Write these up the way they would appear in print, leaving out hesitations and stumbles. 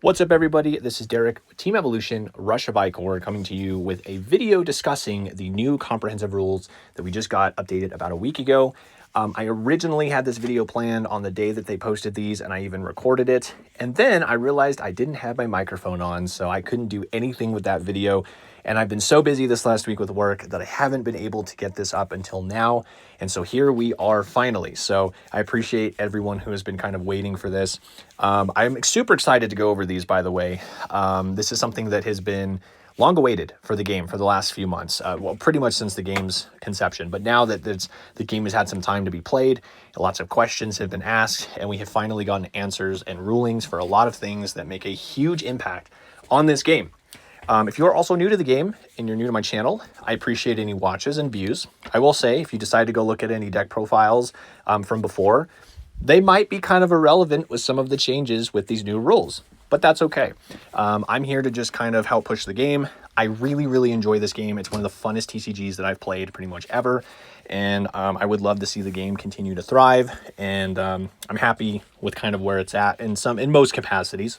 What's up, everybody? This is Derek with Team Evolution, Rush of Ikorr, coming to you with a video discussing the new comprehensive rules that we just got updated about a week ago. I originally had this video planned on the day that they posted these, and I even recorded it. And then I realized I didn't have my microphone on, so I couldn't do anything with that video. And I've been so busy this last week with work that I haven't been able to get this up until now. And so here we are finally. So I appreciate everyone who has been kind of waiting for this. I'm super excited to go over these, by the way. This is something that has been long awaited for the game for the last few months. Well, pretty much since the game's conception. But now that the game has had some time to be played, lots of questions have been asked, and we have finally gotten answers and rulings for a lot of things that make a huge impact on this game. If you are also new to the game and you're new to my channel, I appreciate any watches and views. I will say, if you decide to go look at any deck profiles from before, they might be kind of irrelevant with some of the changes with these new rules, but that's okay. I'm here to just kind of help push the game. I really, really enjoy this game. It's one of the funnest TCGs that I've played pretty much ever, and I would love to see the game continue to thrive, and I'm happy with kind of where it's at in most capacities.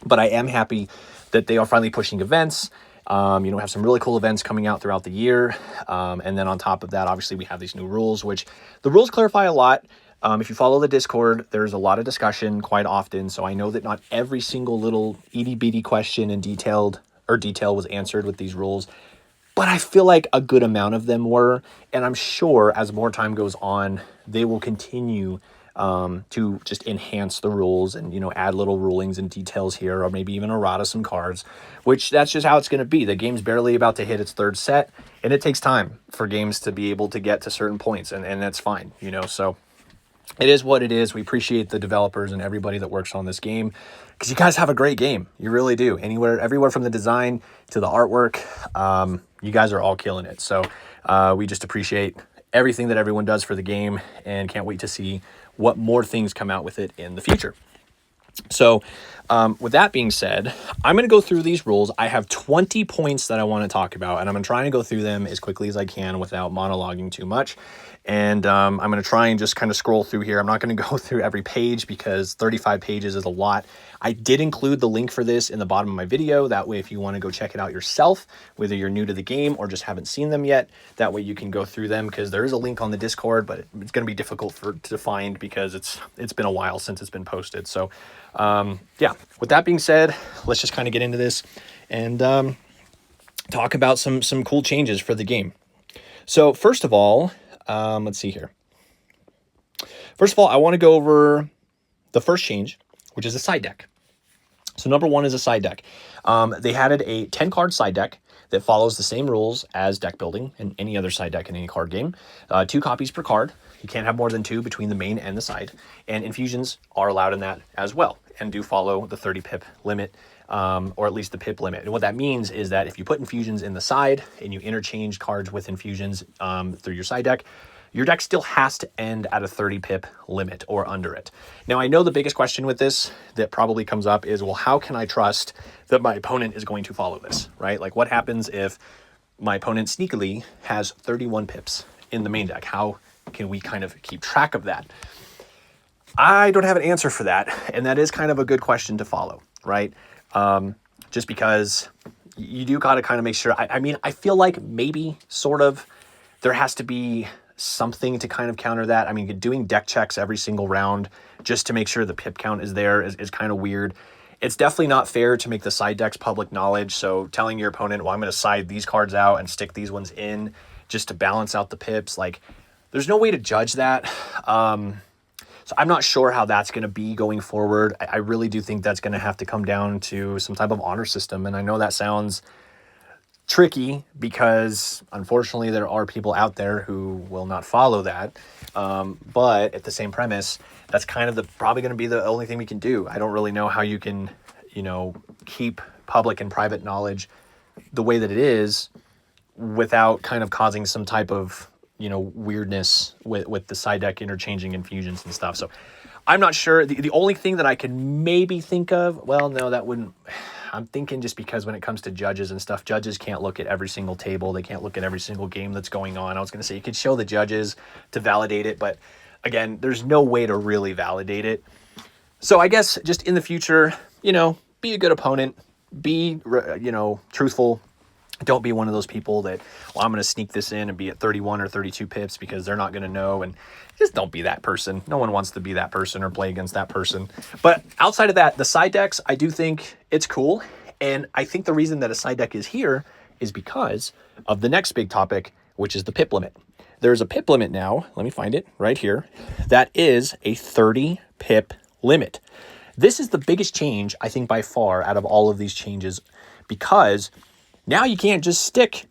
But I am happy that they are finally pushing events. Have some really cool events coming out throughout the year. And then on top of that, obviously, we have these new rules, which the rules clarify a lot. If you follow the Discord, there's a lot of discussion quite often. So I know that not every single little itty-bitty question and detail was answered with these rules. But I feel like a good amount of them were. And I'm sure as more time goes on, they will continue to just enhance the rules and, add little rulings and details here, or maybe even errata some cards, which that's just how it's going to be. The game's barely about to hit its third set, and it takes time for games to be able to get to certain points, and that's fine, so it is what it is. We appreciate the developers and everybody that works on this game, because you guys have a great game. You really do. Everywhere from the design to the artwork, you guys are all killing it. So we just appreciate everything that everyone does for the game, and can't wait to see what more things come out with it in the future. So with that being said, I'm going to go through these rules. I have 20 points that I want to talk about, and I'm going to try and go through them as quickly as I can without monologuing too much. And I'm going to try and just kind of scroll through here. I'm not going to go through every page because 35 pages is a lot. I did include the link for this in the bottom of my video. That way, if you want to go check it out yourself, whether you're new to the game or just haven't seen them yet, that way you can go through them, because there is a link on the Discord, but it's going to be difficult to find because it's been a while since it's been posted. So yeah, with that being said, let's just kind of get into this and talk about some cool changes for the game. So first of all, let's see here. First of all, I want to go over the first change, which is a side deck. So number one is a side deck. They added a 10-card side deck that follows the same rules as deck building and any other side deck in any card game. 2 copies per card. You can't have more than 2 between the main and the side. And infusions are allowed in that as well, and do follow the 30 pip limit, or at least the pip limit. And what that means is that if you put infusions in the side and you interchange cards with infusions through your side deck, your deck still has to end at a 30 pip limit or under it. Now, I know the biggest question with this that probably comes up is, well, how can I trust that my opponent is going to follow this, right? Like, what happens if my opponent sneakily has 31 pips in the main deck? How can we kind of keep track of that? I don't have an answer for that, and that is kind of a good question to follow, right? Just because you do got to kind of make sure. I mean, I feel like maybe sort of there has to be something to kind of counter that. I mean, doing deck checks every single round just to make sure the pip count is there is kind of weird. It's definitely not fair to make the side decks public knowledge. So telling your opponent, well, I'm going to side these cards out and stick these ones in just to balance out the pips, like, there's no way to judge that. So I'm not sure how that's going to be going forward. I really do think that's going to have to come down to some type of honor system. And I know that sounds tricky because, unfortunately, there are people out there who will not follow that. But at the same premise, that's kind of probably going to be the only thing we can do. I don't really know how you can, keep public and private knowledge the way that it is without kind of causing some type of weirdness with the side deck interchanging infusions and stuff. So I'm not sure. The only thing that I can maybe think of, well, no, that wouldn't. I'm thinking just because when it comes to judges and stuff, judges can't look at every single table. They can't look at every single game that's going on. I was going to say you could show the judges to validate it, but again, there's no way to really validate it. So I guess just in the future, be a good opponent, be, truthful. Don't be one of those people that, well, I'm going to sneak this in and be at 31 or 32 pips because they're not going to know. And just don't be that person. No one wants to be that person or play against that person. But outside of that, the side decks, I do think it's cool. And I think the reason that a side deck is here is because of the next big topic, which is the pip limit. There's a pip limit now. Let me find it right here. That is a 30 pip limit. This is the biggest change, I think, by far out of all of these changes, because now you can't just stick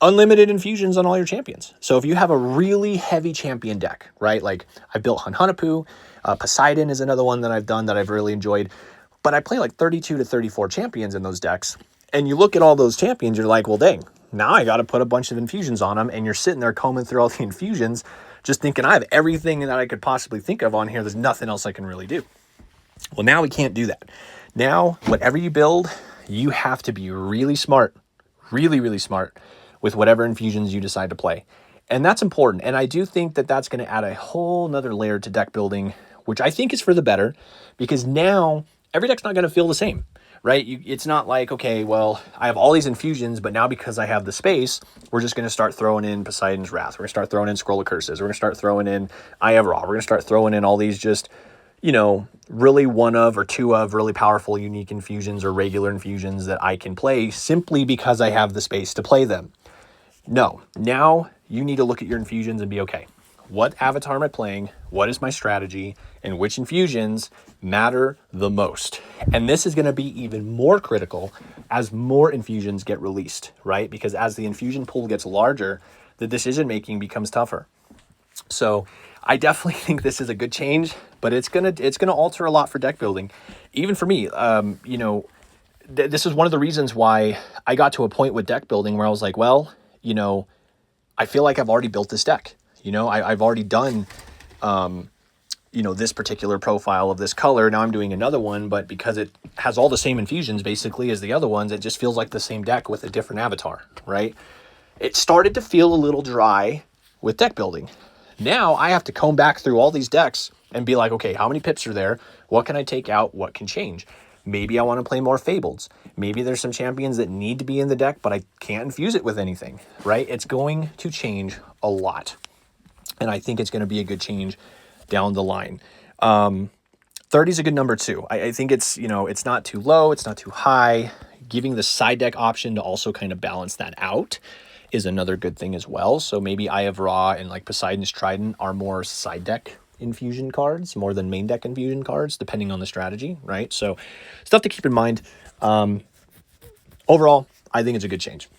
unlimited infusions on all your champions. So if you have a really heavy champion deck, right? Like I built Hunhunapu, Poseidon is another one that I've done that I've really enjoyed, but I play like 32 to 34 champions in those decks. And you look at all those champions, you're like, well, dang, now I got to put a bunch of infusions on them. And you're sitting there combing through all the infusions, just thinking I have everything that I could possibly think of on here. There's nothing else I can really do. Well, now we can't do that. Now, whatever you build, you have to be really smart, really, really smart with whatever infusions you decide to play. And that's important. And I do think that that's going to add a whole nother layer to deck building, which I think is for the better, because now every deck's not going to feel the same, right? It's not like, okay, well, I have all these infusions, but now because I have the space, we're just going to start throwing in Poseidon's Wrath. We're going to start throwing in Scroll of Curses. We're going to start throwing in Eye of Ra. We're going to start throwing in all these just, really one of or two of really powerful, unique infusions or regular infusions that I can play simply because I have the space to play them. No, now you need to look at your infusions and be, okay, what avatar am I playing? What is my strategy? And which infusions matter the most? And this is going to be even more critical as more infusions get released, right? Because as the infusion pool gets larger, the decision-making becomes tougher. So I definitely think this is a good change, but it's gonna alter a lot for deck building. Even for me, this is one of the reasons why I got to a point with deck building where I was like, well, I feel like I've already built this deck. I've already done, this particular profile of this color. Now I'm doing another one, but because it has all the same infusions basically as the other ones, it just feels like the same deck with a different avatar, right? It started to feel a little dry with deck building. Now I have to comb back through all these decks and be like, okay, how many pips are there? What can I take out? What can change? Maybe I want to play more Fableds. Maybe there's some champions that need to be in the deck, but I can't infuse it with anything, right? It's going to change a lot. And I think it's going to be a good change down the line. 30 is a good number too. I think it's, it's not too low. It's not too high. Giving the side deck option to also kind of balance that out is another good thing as well. So maybe Eye of Ra and like Poseidon's Trident are more side deck infusion cards more than main deck infusion cards, depending on the strategy, right? So stuff to keep in mind. Overall, I think it's a good change.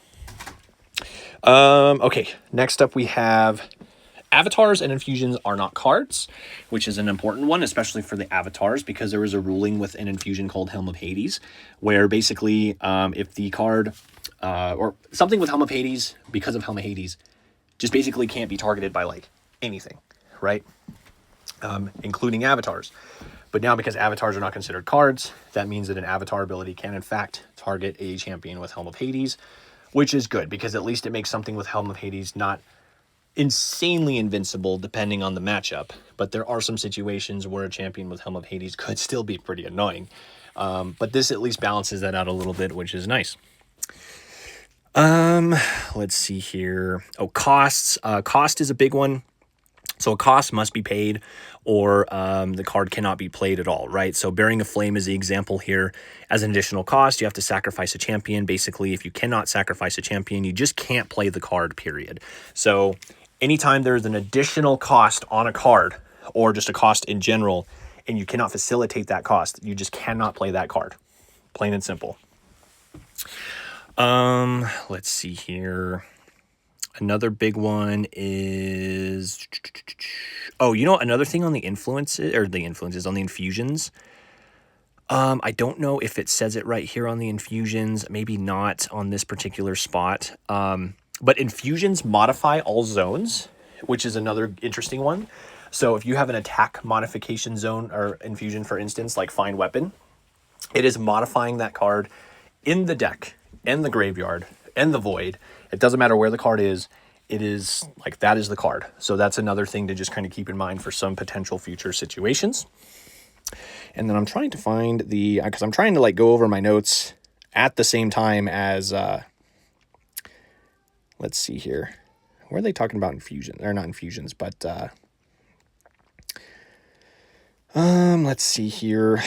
Okay, next up we have avatars and infusions are not cards, which is an important one, especially for the avatars, because there was a ruling with an infusion called Helm of Hades, where basically if the card or something with Helm of Hades, because of Helm of Hades, just basically can't be targeted by like anything, right? Including avatars. But now because avatars are not considered cards, that means that an avatar ability can in fact target a champion with Helm of Hades, which is good because at least it makes something with Helm of Hades not insanely invincible depending on the matchup. But there are some situations where a champion with Helm of Hades could still be pretty annoying. But this at least balances that out a little bit, which is nice. Let's see here. Oh, costs. Cost is a big one. So a cost must be paid or the card cannot be played at all, right? So Bearing of Flame is the example here. As an additional cost, you have to sacrifice a champion. Basically, if you cannot sacrifice a champion, you just can't play the card, period. So anytime there's an additional cost on a card or just a cost in general, and you cannot facilitate that cost, you just cannot play that card. Plain and simple. Let's see here. Another big one is, another thing on the influences, on the infusions. I don't know if it says it right here on the infusions, maybe not on this particular spot. But infusions modify all zones, which is another interesting one. So if you have an attack modification zone or infusion, for instance, like Find Weapon, it is modifying that card in the deck and the graveyard and the void. It doesn't matter where the card is. It is like, that is the card. So that's another thing to just kind of keep in mind for some potential future situations. And then I'm trying to find because I'm trying to like go over my notes at the same time as, let's see here. Where are they talking about infusion? They're not infusions, but, let's see here.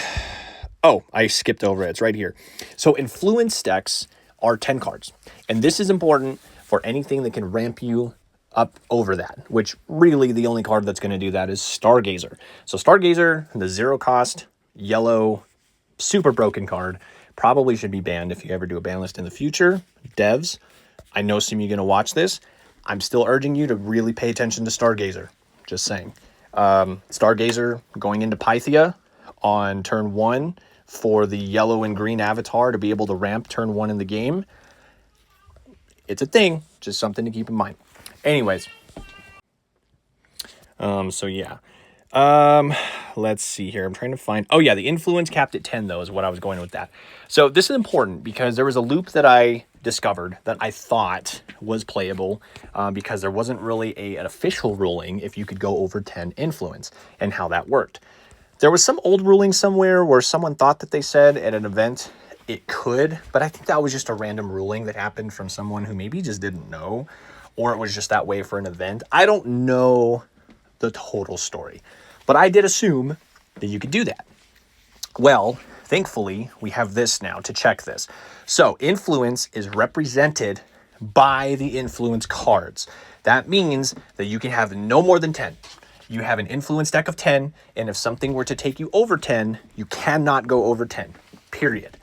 Oh, I skipped over it. It's right here. So influence decks are 10 cards. And this is important for anything that can ramp you up over that, which really the only card that's going to do that is Stargazer. So Stargazer, the 0 cost, yellow, super broken card, probably should be banned if you ever do a ban list in the future. Devs, I know some of you are going to watch this. I'm still urging you to really pay attention to Stargazer. Just saying. Stargazer going into Pythia on turn 1 for the yellow and green avatar to be able to ramp turn 1 in the game. It's a thing, just something to keep in mind. Anyways, so yeah. Let's see here. I'm trying to find, oh yeah, the influence capped at 10 though is what I was going with that. So this is important because there was a loop that I discovered that I thought was playable because there wasn't really an official ruling if you could go over 10 influence and how that worked. There was some old ruling somewhere where someone thought that they said at an event it could, but I think that was just a random ruling that happened from someone who maybe just didn't know, or it was just that way for an event. I don't know the total story, but I did assume that you could do that. Well, thankfully, we have this now to check this. So influence is represented by the influence cards. That means that you can have no more than 10. You have an influence deck of 10, and if something were to take you over 10, you cannot go over 10, period.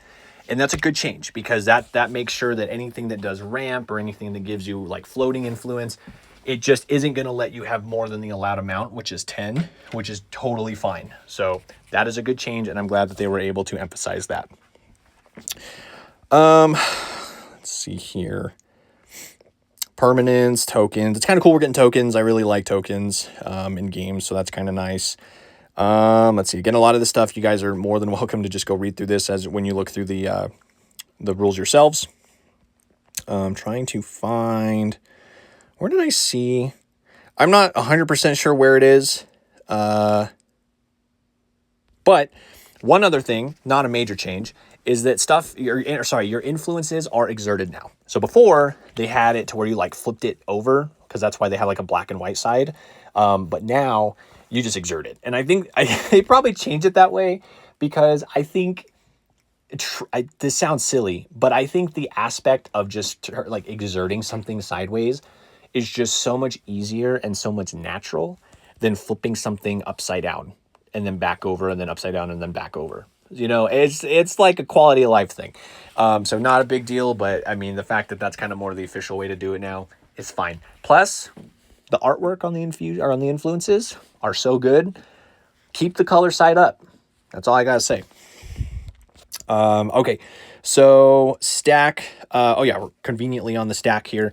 And that's a good change because that makes sure that anything that does ramp or anything that gives you like floating influence, it just isn't going to let you have more than the allowed amount, which is 10, which is totally fine. So that is a good change, and I'm glad that they were able to emphasize that. Let's see here. Permanents, tokens. It's kind of cool we're getting tokens. I really like tokens in games, so that's kind of nice. Let's see. Again, a lot of the stuff, you guys are more than welcome to just go read through this as when you look through the rules yourselves. I'm trying to find... Where did I see? I'm not 100% sure where it is. But one other thing, not a major change, is that your influences are exerted now. So before, they had it to where you like flipped it over, because that's why they have like a black and white side. But now you just exert it. And I think they probably changed it that way because I think, this sounds silly, but I think the aspect of just like exerting something sideways is just so much easier and so much natural than flipping something upside down and then back over and then upside down and then back over. You know, it's like a quality of life thing. So not a big deal, but I mean, the fact that that's kind of more the official way to do it now is fine. Plus, the artwork on the influences are so good. Keep the color side up. That's all I gotta say. Okay, so stack. Oh yeah, we're conveniently on the stack here.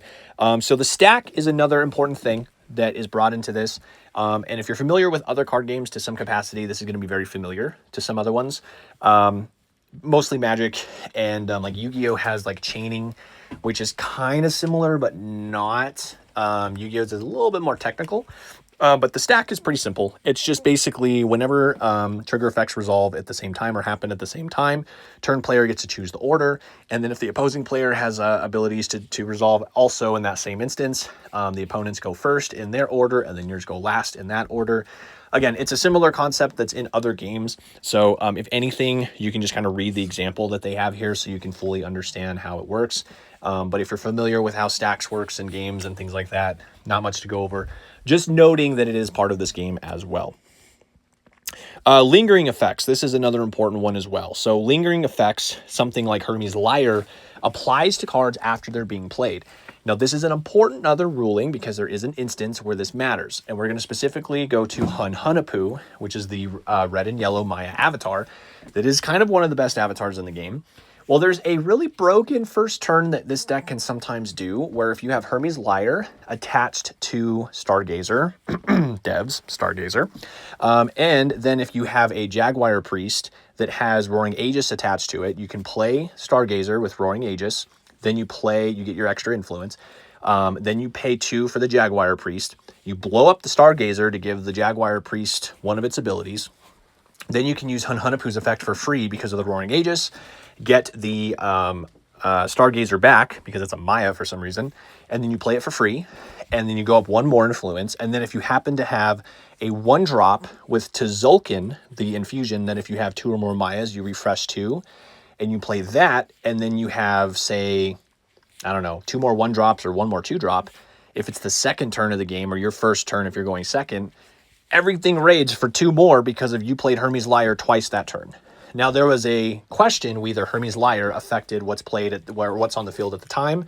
So the stack is another important thing that is brought into this. And if you're familiar with other card games to some capacity, this is going to be very familiar to some other ones. Mostly Magic and like Yu-Gi-Oh has like chaining, which is kind of similar, but not. Yu-Gi-Oh's is a little bit more technical. But the stack is pretty simple. It's just basically whenever trigger effects resolve at the same time or happen at the same time, turn player gets to choose the order. And then if the opposing player has abilities to resolve also in that same instance, the opponents go first in their order and then yours go last in that order. Again, it's a similar concept that's in other games. So if anything, you can just kind of read the example that they have here so you can fully understand how it works. But if you're familiar with how stacks works in games and things like that, not much to go over. Just noting that it is part of this game as well. Lingering effects. This is another important one as well. So lingering effects, something like Hermes' Lyre, applies to cards after they're being played. Now, this is an important other ruling because there is an instance where this matters. And we're going to specifically go to Hun-Hunapoo, which is the red and yellow Maya avatar that is kind of one of the best avatars in the game. Well, there's a really broken first turn that this deck can sometimes do, where if you have Hermes' Lyre attached to Stargazer, devs, Stargazer, and then if you have a Jaguar Priest that has Roaring Aegis attached to it, you can play Stargazer with Roaring Aegis, then you get your extra influence, then you pay 2 for the Jaguar Priest, you blow up the Stargazer to give the Jaguar Priest one of its abilities, Then you can use Hun-Hunapu's effect for free because of the Roaring Aegis, get the Stargazer back because it's a Maya for some reason, and then you play it for free, and then you go up one more influence, and then if you happen to have a 1-drop with Tzolk'in, the infusion, then if you have 2 or more Mayas, you refresh 2, and you play that, and then you have, say, I don't know, 2 more 1-drops or 1 more 2-drop. If it's the second turn of the game, or your first turn if you're going second, everything raids for 2 more because of you played Hermes Lyre twice that turn. Now, there was a question whether Hermes Lyre affected what's played at what's on the field at the time,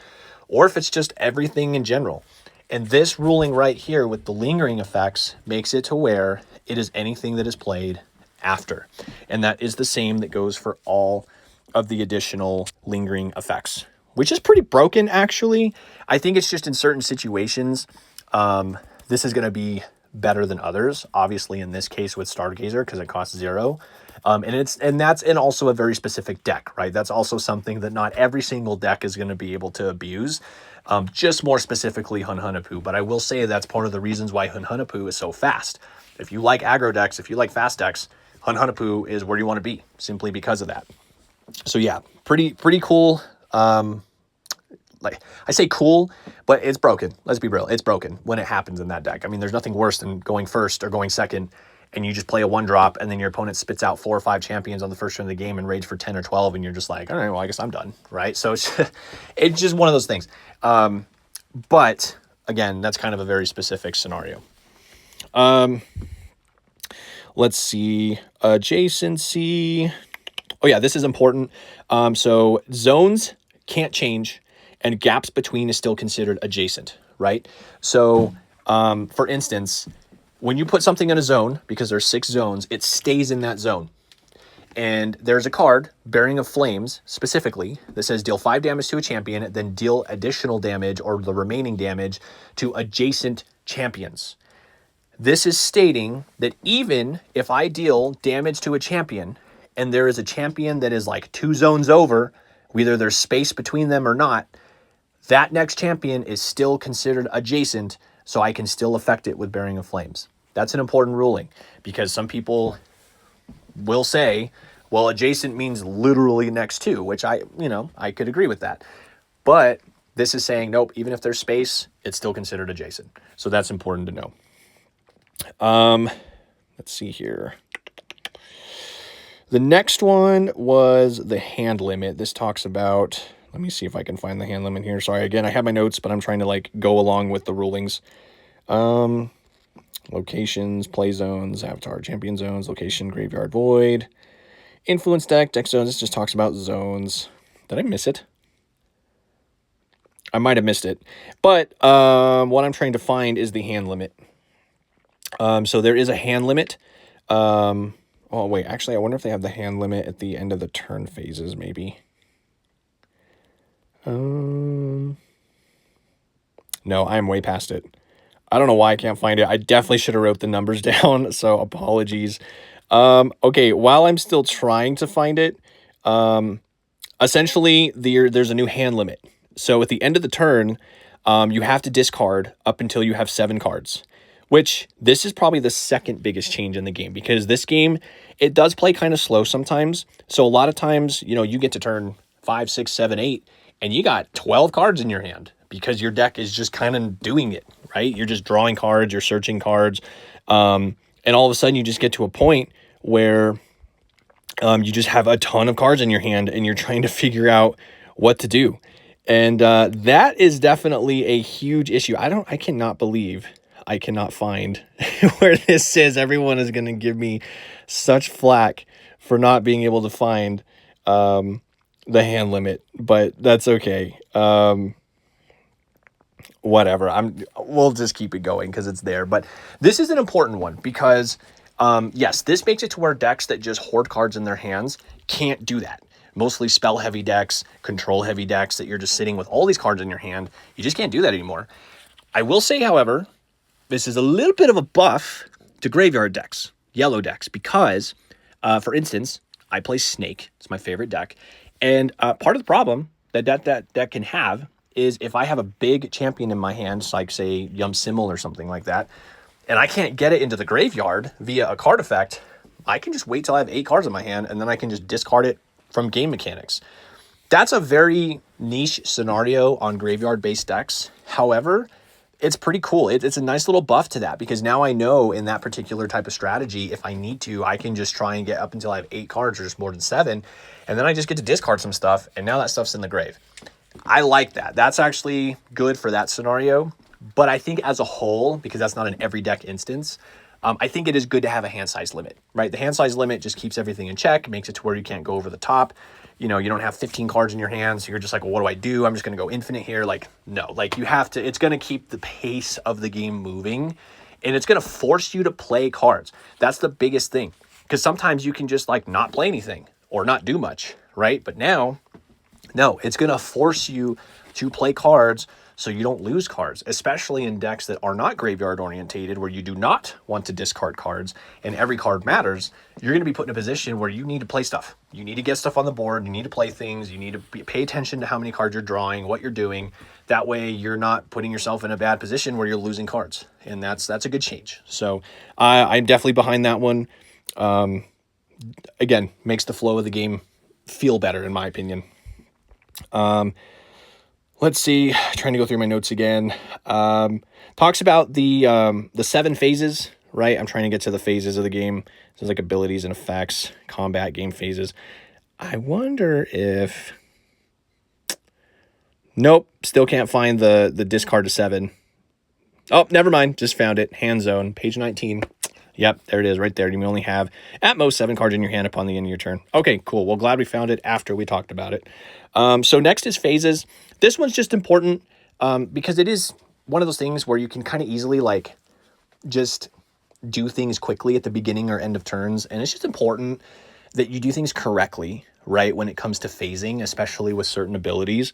or if it's just everything in general. And this ruling right here with the lingering effects makes it to where it is anything that is played after. And that is the same that goes for all of the additional lingering effects, which is pretty broken, actually. I think it's just in certain situations, this is going to be better than others. Obviously, in this case with Stargazer, because it costs 0. And that's also a very specific deck, right? That's also something that not every single deck is going to be able to abuse. Just more specifically Hun-Hunapu. But I will say that's part of the reasons why Hun-Hunapu is so fast. If you like aggro decks, if you like fast decks, Hun-Hunapu is where you want to be, simply because of that. So yeah, pretty cool. Like, I say cool, but it's broken. Let's be real. It's broken when it happens in that deck. I mean, there's nothing worse than going first or going second and you just play a 1-drop and then your opponent spits out 4 or 5 champions on the first turn of the game and raids for 10 or 12 and you're just like, all right, well, I guess I'm done, right? So it's just one of those things. But again, that's kind of a very specific scenario. Let's see. Adjacency. Oh yeah, this is important. So zones can't change and gaps between is still considered adjacent, right? So for instance, when you put something in a zone, because there's 6 zones, it stays in that zone. And there's a card, Bearing of Flames, specifically, that says deal 5 damage to a champion, then deal additional damage or the remaining damage to adjacent champions. This is stating that even if I deal damage to a champion and there is a champion that is like 2 zones over, whether there's space between them or not, that next champion is still considered adjacent, so I can still affect it with Bearing of Flames. That's an important ruling because some people will say, well, adjacent means literally next to, which I could agree with that. But this is saying, nope, even if there's space, it's still considered adjacent. So that's important to know. Let's see here. The next one was the hand limit. This talks about, let me see if I can find the hand limit here. Sorry, again, I have my notes, but I'm trying to like go along with the rulings. Locations, play zones, avatar, champion zones, location, graveyard, void, influence deck zones. This just talks about zones. Did I miss it? I might have missed it. But what I'm trying to find is the hand limit. So there is a hand limit. Oh, wait, actually, I wonder if they have the hand limit at the end of the turn phases, maybe. No, I'm way past it. I don't know why I can't find it. I definitely should have wrote the numbers down, so apologies. Okay, while I'm still trying to find it, essentially, there's a new hand limit. So at the end of the turn, you have to discard up until you have 7 cards, which this is probably the second biggest change in the game because this game, it does play kind of slow sometimes. So a lot of times, you get to turn 5, 6, 7, 8, and you got 12 cards in your hand because your deck is just kind of doing it, right? You're just drawing cards, you're searching cards, and all of a sudden you just get to a point where you just have a ton of cards in your hand and you're trying to figure out what to do. And that is definitely a huge issue. I cannot believe I cannot find where this says. Everyone is going to give me such flack for not being able to find the hand limit, but that's okay. Whatever. We'll just keep it going because it's there. But this is an important one because, yes, this makes it to where decks that just hoard cards in their hands can't do that. Mostly spell-heavy decks, control-heavy decks that you're just sitting with all these cards in your hand. You just can't do that anymore. I will say, however, this is a little bit of a buff to graveyard decks, yellow decks, because, for instance, I play Snake. It's my favorite deck. And part of the problem that deck can have is if I have a big champion in my hands, like, say, Yum Simmel or something like that, and I can't get it into the graveyard via a card effect, I can just wait till I have 8 cards in my hand, and then I can just discard it from game mechanics. That's a very niche scenario on graveyard-based decks. However, it's pretty cool. It's a nice little buff to that, because now I know in that particular type of strategy, if I need to, I can just try and get up until I have 8 cards or just more than 7, and then I just get to discard some stuff, and now that stuff's in the grave. I like that. That's actually good for that scenario. But I think as a whole, because that's not an every deck instance, I think it is good to have a hand size limit, right? The hand size limit just keeps everything in check, makes it to where you can't go over the top. You know, you don't have 15 cards in your hand, so you're just like, well, what do I do? I'm just going to go infinite here. Like, no, like you have to, it's going to keep the pace of the game moving, and it's going to force you to play cards. That's the biggest thing, because sometimes you can just like not play anything or not do much, right? But now, no, it's going to force you to play cards so you don't lose cards, especially in decks that are not graveyard orientated, where you do not want to discard cards and every card matters. You're going to be put in a position where you need to play stuff. You need to get stuff on the board. You need to play things. You need to pay attention to how many cards you're drawing, what you're doing. That way you're not putting yourself in a bad position where you're losing cards. And that's a good change. So I'm definitely behind that one. Again, makes the flow of the game feel better, in my opinion. Let's see, trying to go through my notes again. Talks about the 7 phases, right? I'm trying to get to the phases of the game. So like abilities and effects, combat, game phases. I wonder if... Nope, still can't find the discard to 7. Oh, never mind, just found it. Hand zone, page 19. Yep, there it is right there. You only have at most 7 cards in your hand upon the end of your turn. Okay, cool. Well, glad we found it after we talked about it. So next is phases. This one's just important because it is one of those things where you can kind of easily like just do things quickly at the beginning or end of turns. And it's just important that you do things correctly, right, when it comes to phasing, especially with certain abilities.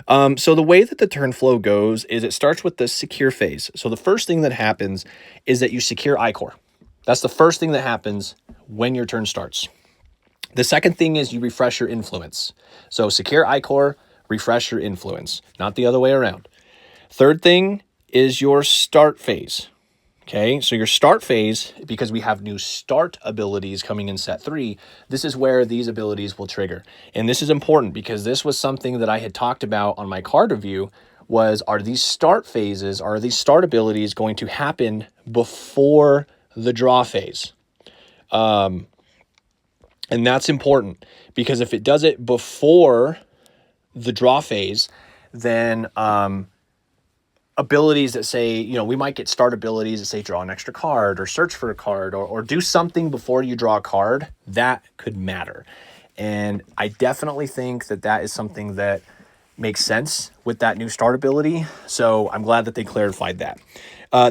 So the way that the turn flow goes is it starts with the secure phase. So the first thing that happens is that you secure Ikorr. That's the first thing that happens when your turn starts. The second thing is you refresh your influence. So secure Ikorr, refresh your influence, not the other way around. Third thing is your start phase. Okay, so your start phase, because we have new start abilities coming in set 3, this is where these abilities will trigger. And this is important because this was something that I had talked about on my card review, was are these start phases, are these start abilities going to happen before the draw phase? And that's important because if it does it before the draw phase, then abilities that say, you know, we might get start abilities that say draw an extra card or search for a card or do something before you draw a card, that could matter. And I definitely think that that is something that makes sense with that new start ability. So I'm glad that they clarified that.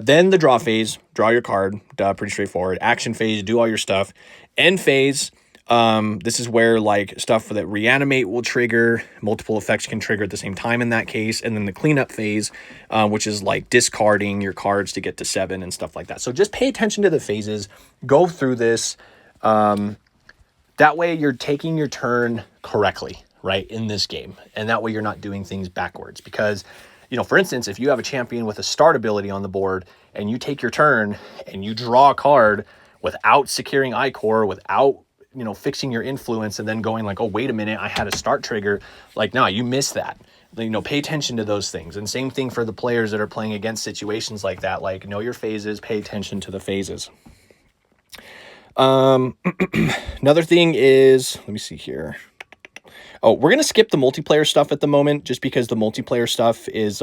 Then the draw phase, draw your card, pretty straightforward. Action phase, do all your stuff. End phase, this is where like stuff that reanimate will trigger, multiple effects can trigger at the same time in that case. And then the cleanup phase, which is like discarding your cards to get to 7 and stuff like that. So just pay attention to the phases, go through this. That way you're taking your turn correctly, right, in this game. And that way you're not doing things backwards because, you know, for instance, if you have a champion with a start ability on the board and you take your turn and you draw a card without securing Ikorr, without, you know, fixing your influence and then going like, oh, wait a minute, I had a start trigger. Like, no, you missed that. You know, pay attention to those things. And same thing for the players that are playing against situations like that. Like, know your phases, pay attention to the phases. Another thing is, let me see here. Oh, we're going to skip the multiplayer stuff at the moment just because the multiplayer stuff is,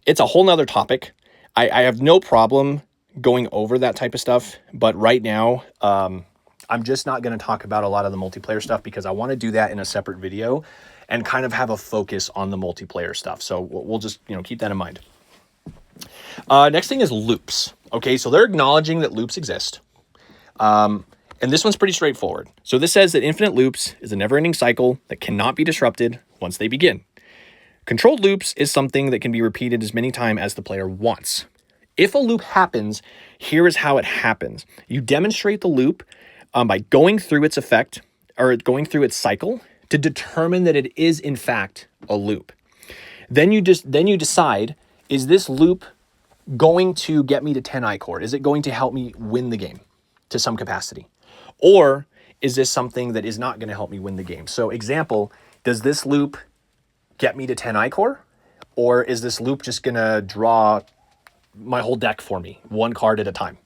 it's a whole nother topic. I have no problem going over that type of stuff, but right now, I'm just not going to talk about a lot of the multiplayer stuff because I want to do that in a separate video and kind of have a focus on the multiplayer stuff. So we'll just, you know, keep that in mind. Next thing is loops. Okay, so they're acknowledging that loops exist. And this one's pretty straightforward. So this says that infinite loops is a never-ending cycle that cannot be disrupted once they begin. Controlled loops is something that can be repeated as many times as the player wants. If a loop happens, here is how it happens. You demonstrate the loop by going through its effect or going through its cycle to determine that it is in fact a loop. Then you decide, is this loop going to get me to 10 Ikorr? Is it going to help me win the game to some capacity? Or is this something that is not going to help me win the game? So example, does this loop get me to 10 Ikorr? Or is this loop just going to draw my whole deck for me, one card at a time?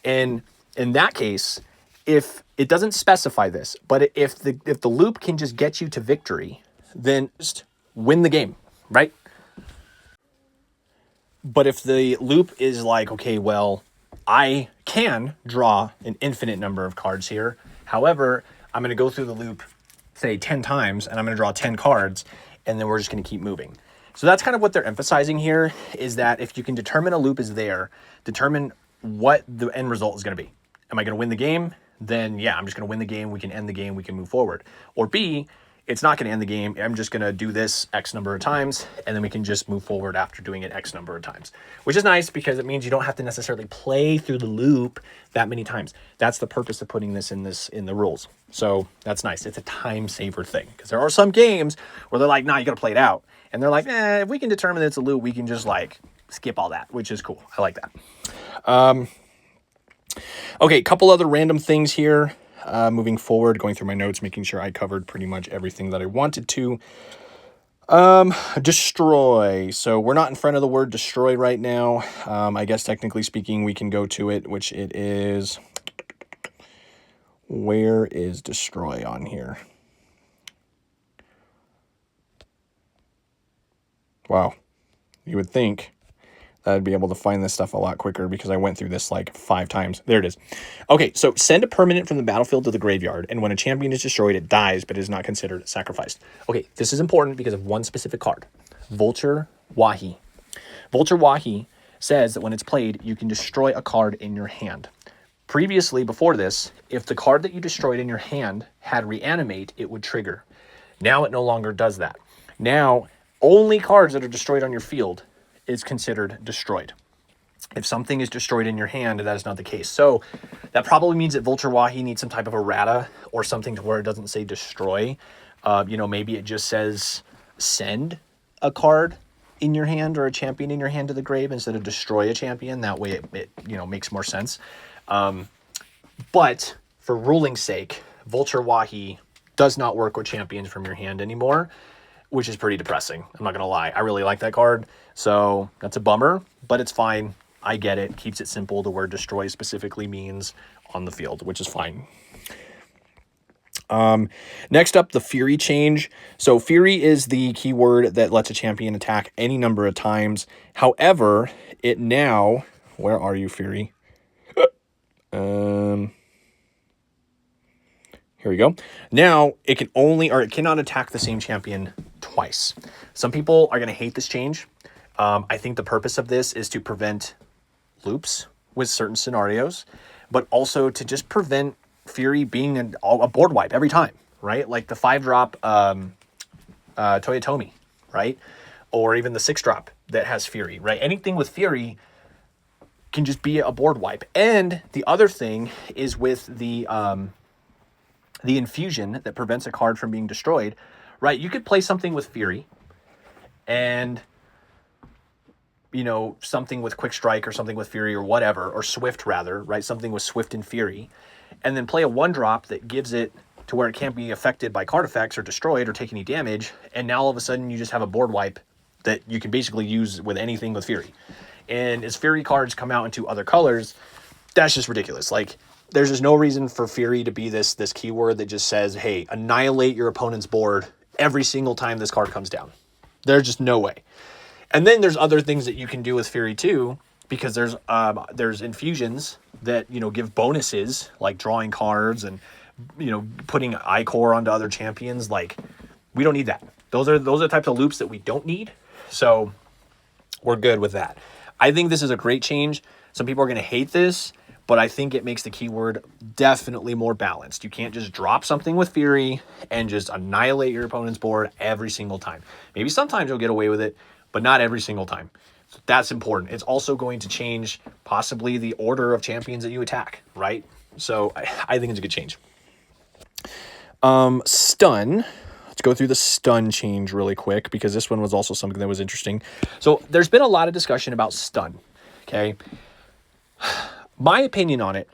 And in that case, if it doesn't specify this, but if the loop can just get you to victory, then just win the game, right? But if the loop is like, okay, well, I can draw an infinite number of cards here. However, I'm going to go through the loop, say 10 times, and I'm going to draw 10 cards, and then we're just going to keep moving. So that's kind of what they're emphasizing here, is that if you can determine a loop is there, determine what the end result is going to be. Am I going to win the game? Then yeah, I'm just going to win the game. We can end the game. We can move forward. Or B, it's not going to end the game. I'm just going to do this X number of times, and then we can just move forward after doing it X number of times, which is nice because it means you don't have to necessarily play through the loop that many times. That's the purpose of putting this in the rules. So that's nice. It's a time saver thing, because there are some games where they're like, nah, you got to play it out. And they're like, if we can determine that it's a loop, we can just like skip all that, which is cool. I like that. Okay, a couple other random things here. Moving forward, going through my notes, making sure I covered pretty much everything that I wanted to. Destroy. So we're not in front of the word destroy right now. I guess technically speaking, we can go to it, which it is. Where is destroy on here? Wow. You would think I'd be able to find this stuff a lot quicker because I went through this like 5 times. There it is. Okay, so send a permanent from the battlefield to the graveyard, and when a champion is destroyed, it dies, but is not considered sacrificed. Okay, this is important because of one specific card, Vulture Wahi. Vulture Wahi says that when it's played, you can destroy a card in your hand. Previously, before this, if the card that you destroyed in your hand had reanimate, it would trigger. Now it no longer does that. Now, only cards that are destroyed on your field is considered destroyed. If something is destroyed in your hand, that is not the case. So that probably means that Vulture Wahi needs some type of errata or something to where it doesn't say destroy. Maybe it just says send a card in your hand or a champion in your hand to the grave instead of destroy a champion. That way it makes more sense. But for ruling's sake, Vulture Wahi does not work with champions from your hand anymore, which is pretty depressing. I'm not going to lie. I really like that card. So that's a bummer, but it's fine. I get it. Keeps it simple to where destroy specifically means on the field, which is fine. Next up, the Fury change. So Fury is the keyword that lets a champion attack any number of times. However, it now... Where are you, Fury? Here we go. Now it cannot attack the same champion twice. Some people are going to hate this change. I think the purpose of this is to prevent loops with certain scenarios, but also to just prevent Fury being a board wipe every time, right? Like the 5-drop Toyotomi, right? Or even the 6-drop that has Fury, right? Anything with Fury can just be a board wipe. And the other thing is with the infusion that prevents a card from being destroyed, right? You could play something with Fury and, something with Quick Strike or something with Fury or whatever, or Swift rather, right? Something with Swift and Fury, and then play a 1-drop that gives it to where it can't be affected by card effects or destroyed or take any damage. And now all of a sudden you just have a board wipe that you can basically use with anything with Fury. And as Fury cards come out into other colors, that's just ridiculous. Like, there's just no reason for Fury to be this keyword that just says, hey, annihilate your opponent's board every single time this card comes down. There's just no way. And then there's other things that you can do with Fury too, because there's infusions that, give bonuses, like drawing cards and, putting Ikorr onto other champions. Like, we don't need that. Those are the types of loops that we don't need. So we're good with that. I think this is a great change. Some people are going to hate this, but I think it makes the keyword definitely more balanced. You can't just drop something with Fury and just annihilate your opponent's board every single time. Maybe sometimes you'll get away with it, but not every single time. So that's important. It's also going to change possibly the order of champions that you attack, right? So I think it's a good change. Stun. Let's go through the stun change really quick, because this one was also something that was interesting. So there's been a lot of discussion about stun, okay? My opinion on it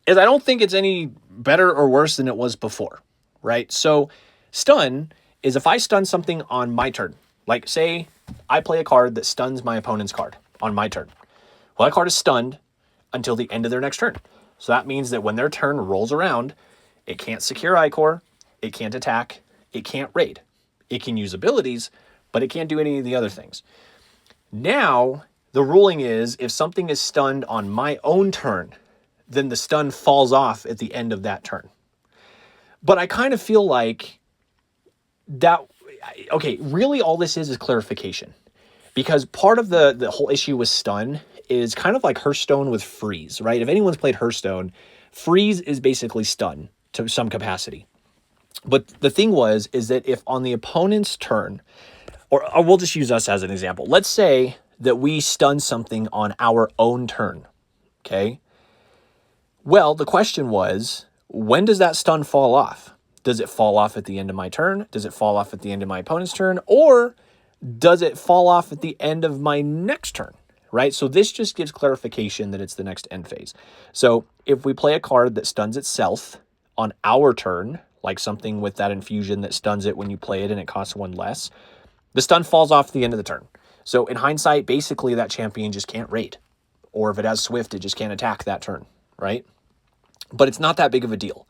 is I don't think it's any better or worse than it was before, right? So stun is if I stun something on my turn, like say I play a card that stuns my opponent's card on my turn. Well, that card is stunned until the end of their next turn. So that means that when their turn rolls around, it can't secure Ikorr, it can't attack, it can't raid. It can use abilities, but it can't do any of the other things. Now, the ruling is if something is stunned on my own turn, then the stun falls off at the end of that turn. But I kind of feel like that, okay, really all this is clarification. Because part of the whole issue with stun is kind of like Hearthstone with freeze, right? If anyone's played Hearthstone, freeze is basically stun to some capacity. But the thing is that if on the opponent's turn, or we'll just use us as an example. Let's say that we stun something on our own turn, okay? Well, the question was, when does that stun fall off? Does it fall off at the end of my turn? Does it fall off at the end of my opponent's turn? Or does it fall off at the end of my next turn, right? So this just gives clarification that it's the next end phase. So if we play a card that stuns itself on our turn, like something with that infusion that stuns it when you play it and it costs one less, the stun falls off at the end of the turn. So in hindsight, basically that champion just can't raid. Or if it has Swift, it just can't attack that turn, right? But it's not that big of a deal.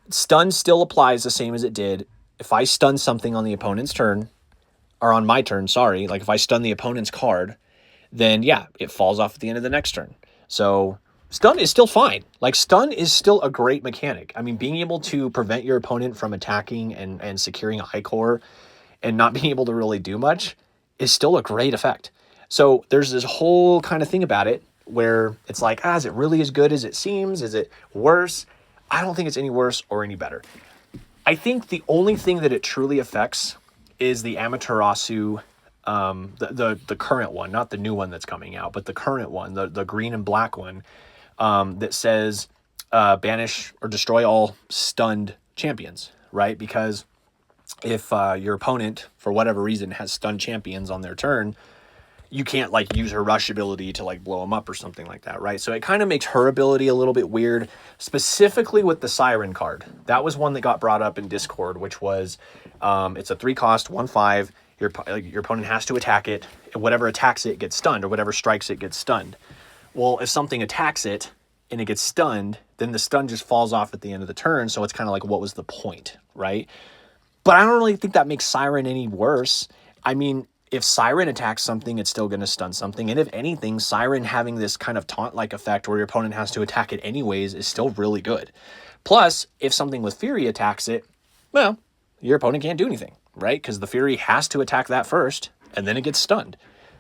Stun still applies the same as it did. If I stun something on the opponent's turn, or on my turn, sorry, like if I stun the opponent's card, then yeah, it falls off at the end of the next turn. So stun is still fine. Like stun is still a great mechanic. I mean, being able to prevent your opponent from attacking and securing Ikorr and not being able to really do much is still a great effect. So there's this whole kind of thing about it where it's like, is it really as good as it seems? Is it worse? I don't think it's any worse or any better. I think the only thing that it truly affects is the Amaterasu, the current one, not the new one that's coming out, but the current one, the green and black one, that says banish or destroy all stunned champions, right? Because if your opponent, for whatever reason, has stunned champions on their turn, you can't like use her rush ability to like blow them up or something like that, right? So it kind of makes her ability a little bit weird, specifically with the Siren card. That was one that got brought up in Discord, which was it's a 3-cost, 1/5. Your opponent has to attack it. And whatever attacks it gets stunned, or whatever strikes it gets stunned. Well, if something attacks it and it gets stunned, then the stun just falls off at the end of the turn. So it's kind of like, what was the point, right? But I don't really think that makes Siren any worse. I mean, if Siren attacks something, it's still going to stun something. And if anything, Siren having this kind of taunt-like effect where your opponent has to attack it anyways is still really good. Plus, if something with Fury attacks it, well, your opponent can't do anything, right? Because the Fury has to attack that first, and then it gets stunned.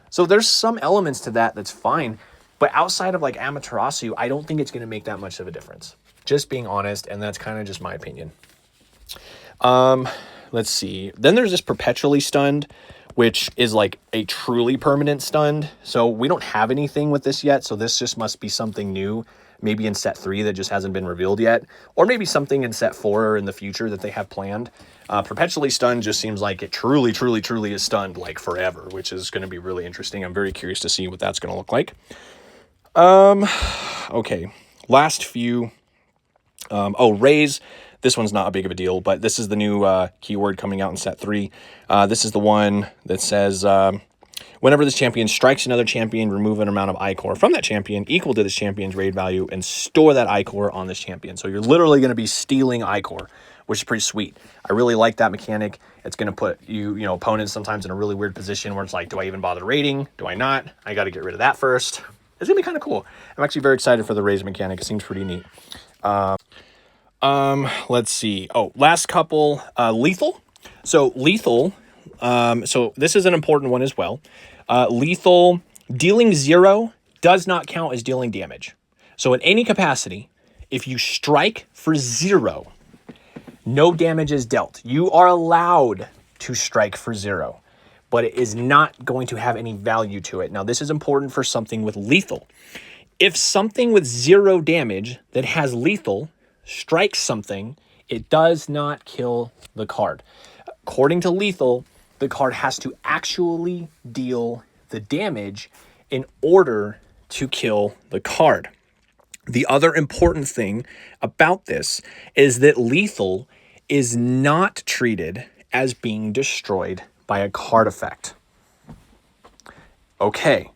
So there's some elements to that that's fine. But outside of like Amaterasu, I don't think it's going to make that much of a difference. Just being honest, and that's kind of just my opinion. Let's see. Then there's this perpetually stunned, which is like a truly permanent stunned. So we don't have anything with this yet. So this just must be something new, maybe in set 3 that just hasn't been revealed yet, or maybe something in set 4 or in the future that they have planned. Perpetually stunned just seems like it truly is stunned like forever, which is going to be really interesting. I'm very curious to see what that's going to look like. Okay. Last few. Raise. This one's not a big of a deal, but this is the new keyword coming out in set 3. This is the one that says, whenever this champion strikes another champion, remove an amount of Ikorr from that champion equal to this champion's raid value and store that Ikorr on this champion. So you're literally going to be stealing Ikorr, which is pretty sweet. I really like that mechanic. It's going to put opponents sometimes in a really weird position where it's like, do I even bother raiding? Do I not? I got to get rid of that first. It's going to be kind of cool. I'm actually very excited for the raise mechanic. It seems pretty neat. Let's see. Oh, last couple, lethal. So lethal, so this is an important one as well. Lethal, dealing 0 does not count as dealing damage. So in any capacity, if you strike for 0, no damage is dealt. You are allowed to strike for 0, but it is not going to have any value to it. Now, this is important for something with lethal. If something with 0 damage that has lethal strikes something, it does not kill the card. According to lethal, the card has to actually deal the damage in order to kill the card. The other important thing about this is that lethal is not treated as being destroyed by a card effect. Okay,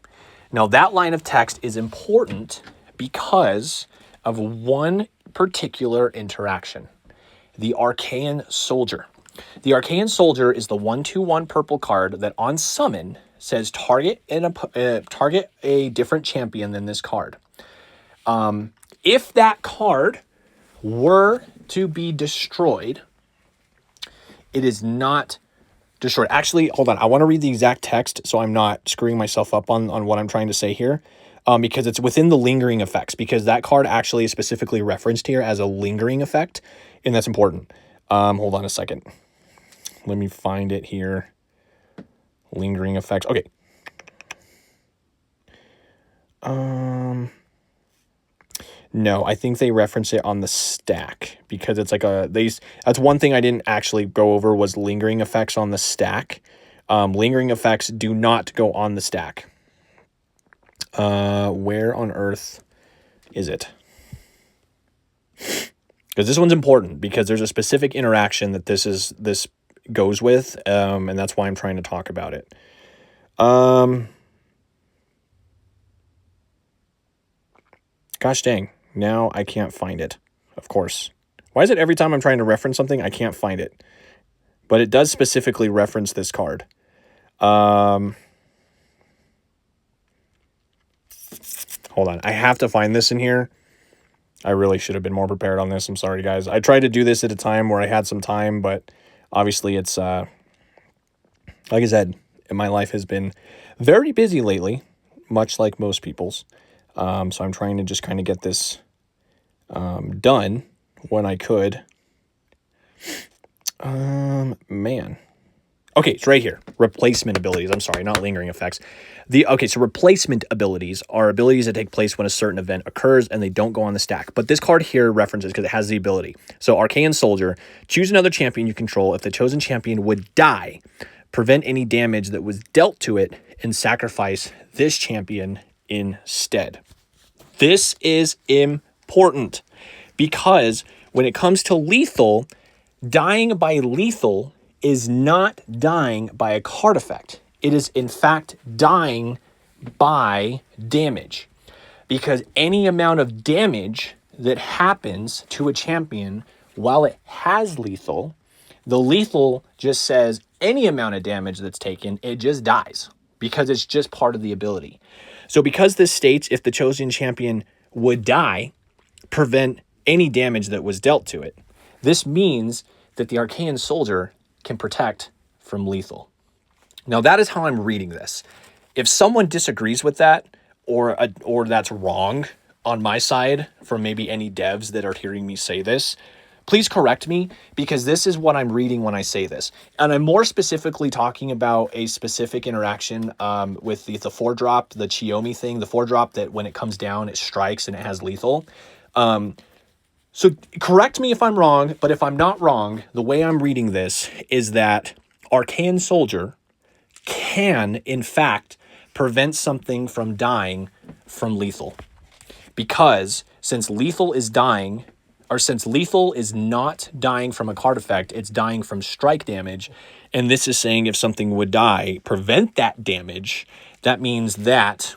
now that line of text is important because of one particular interaction, the Archaean Soldier. The Archaean Soldier is the 1/2/1 purple card that on summon says target a different champion than this card. If that card were to be destroyed, it is not destroyed. Actually, hold on. I want to read the exact text so I'm not screwing myself up on what I'm trying to say here, because it's within the lingering effects, because that card actually is specifically referenced here as a lingering effect, and that's important. Hold on a second. Let me find it here. Lingering effects. Okay. No, I think they reference it on the stack because it's like that's one thing I didn't actually go over was lingering effects on the stack. Lingering effects do not go on the stack. Where on earth is it? Because this one's important because there's a specific interaction that this goes with, and that's why I'm trying to talk about it. Gosh dang. Now I can't find it, of course. Why is it every time I'm trying to reference something, I can't find it? But it does specifically reference this card. Hold on. I have to find this in here. I really should have been more prepared on this. I'm sorry, guys. I tried to do this at a time where I had some time, but obviously it's, like I said, my life has been very busy lately, much like most people's. So I'm trying to just kind of get this done when I could. Man. Okay, it's right here. Replacement abilities. I'm sorry, not lingering effects. So replacement abilities are abilities that take place when a certain event occurs and they don't go on the stack. But this card here references because it has the ability. So Archaean Soldier, choose another champion you control. If the chosen champion would die, prevent any damage that was dealt to it and sacrifice this champion instead. This is important because when it comes to lethal, dying by lethal is not dying by a card effect. It is, in fact, dying by damage. Because any amount of damage that happens to a champion while it has lethal, the lethal just says any amount of damage that's taken, it just dies. Because it's just part of the ability. So because this states if the chosen champion would die, prevent any damage that was dealt to it, this means that the Archaean Soldier can protect from lethal. Now that is how I'm reading this. If someone disagrees with that, or that's wrong on my side from maybe any devs that are hearing me say this, please correct me, because this is what I'm reading when I say this. And I'm more specifically talking about a specific interaction with the 4-drop, the Chiyomi thing, the 4-drop that when it comes down, it strikes and it has lethal. So correct me if I'm wrong, but if I'm not wrong, the way I'm reading this is that Archaean Soldier can, in fact, prevent something from dying from lethal. Because since lethal is dying, or since lethal is not dying from a card effect, it's dying from strike damage, and this is saying if something would die, prevent that damage, that means that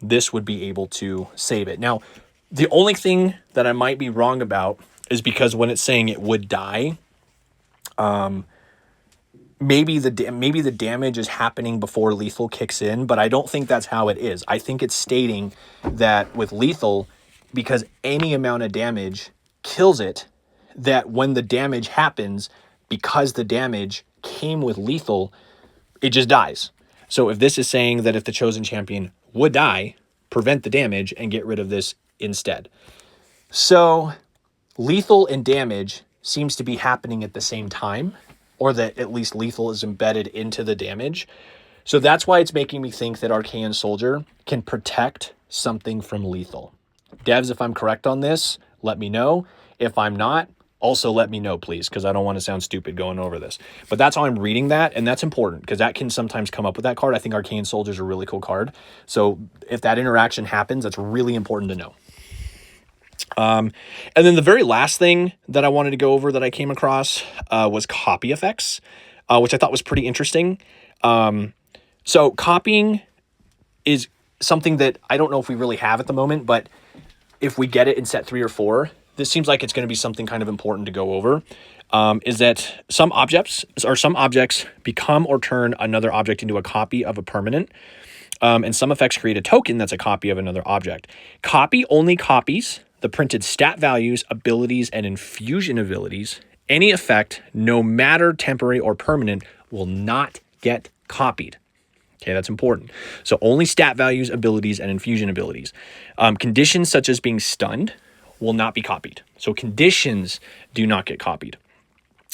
this would be able to save it. Now, the only thing that I might be wrong about is because when it's saying it would die, maybe the damage is happening before lethal kicks in, but I don't think that's how it is. I think it's stating that with lethal, because any amount of damage kills it, that when the damage happens, because the damage came with lethal, it just dies. So if this is saying that if the chosen champion would die, prevent the damage and get rid of this instead. So lethal and damage seems to be happening at the same time, or that at least lethal is embedded into the damage. So that's why it's making me think that Archaean Soldier can protect something from lethal. Devs, if I'm correct on this, let me know. If I'm not, also let me know, please, because I don't want to sound stupid going over this. But that's how I'm reading that, and that's important, because that can sometimes come up with that card. I think Archaean Soldier is a really cool card. So if that interaction happens, that's really important to know. And then the very last thing that I wanted to go over that I came across was copy effects, which I thought was pretty interesting. So copying is something that I don't know if we really have at the moment, but if we get it in set 3 or 4, this seems like it's going to be something kind of important to go over. Is that some objects become or turn another object into a copy of a permanent. And some effects create a token that's a copy of another object. Copy only copies the printed stat values, abilities, and infusion abilities. Any effect, no matter temporary or permanent, will not get copied. Okay, that's important. So only stat values, abilities, and infusion abilities. Conditions such as being stunned will not be copied. So conditions do not get copied.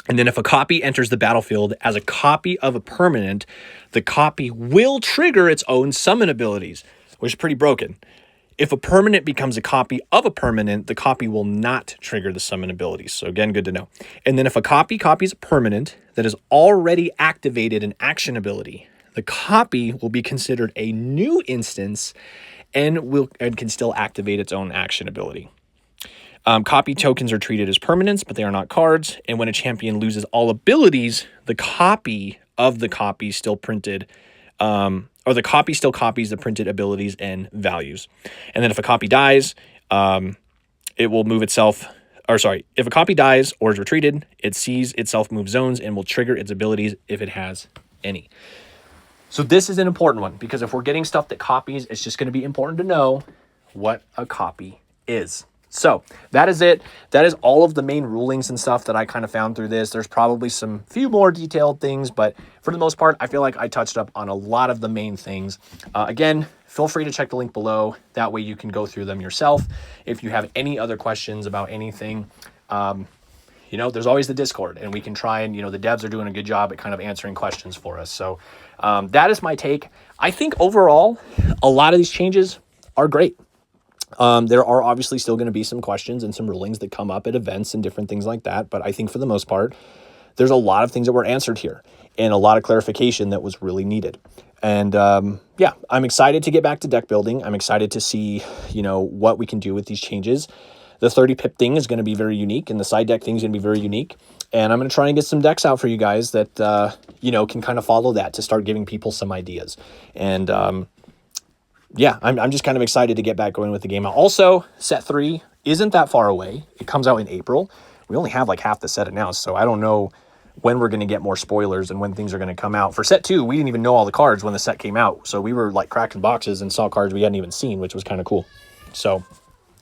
And then if a copy enters the battlefield as a copy of a permanent, the copy will trigger its own summon abilities, which is pretty broken. If a permanent becomes a copy of a permanent, the copy will not trigger the summon abilities. So again, good to know. And then if a copy copies a permanent that has already activated an action ability, the copy will be considered a new instance and can still activate its own action ability. Copy tokens are treated as permanents, but they are not cards. And when a champion loses all abilities, the copy of the copy still printed, or the copy still copies the printed abilities and values. And then if a copy dies, it will move itself, or sorry, if a copy dies or is retreated, it sees itself move zones and will trigger its abilities if it has any. So this is an important one because if we're getting stuff that copies, it's just going to be important to know what a copy is. So that is it. That is all of the main rulings and stuff that I kind of found through this. There's probably some few more detailed things, but for the most part, I feel like I touched up on a lot of the main things. Again, feel free to check the link below. That way you can go through them yourself. If you have any other questions about anything, there's always the Discord, and we can try and, the devs are doing a good job at kind of answering questions for us. So that is my take. I think overall, a lot of these changes are great. There are obviously still going to be some questions and some rulings that come up at events and different things like that. But I think for the most part, there's a lot of things that were answered here and a lot of clarification that was really needed. And I'm excited to get back to deck building. I'm excited to see, what we can do with these changes. The 30 pip thing is going to be very unique, and the side deck thing is going to be very unique. And I'm going to try and get some decks out for you guys that, can kind of follow that to start giving people some ideas. And, I'm just kind of excited to get back going with the game. Also, set 3 isn't that far away. It comes out in April. We only have like half the set announced, so I don't know when we're going to get more spoilers and when things are going to come out. For set 2, we didn't even know all the cards when the set came out. So we were like cracking boxes and saw cards we hadn't even seen, which was kind of cool. So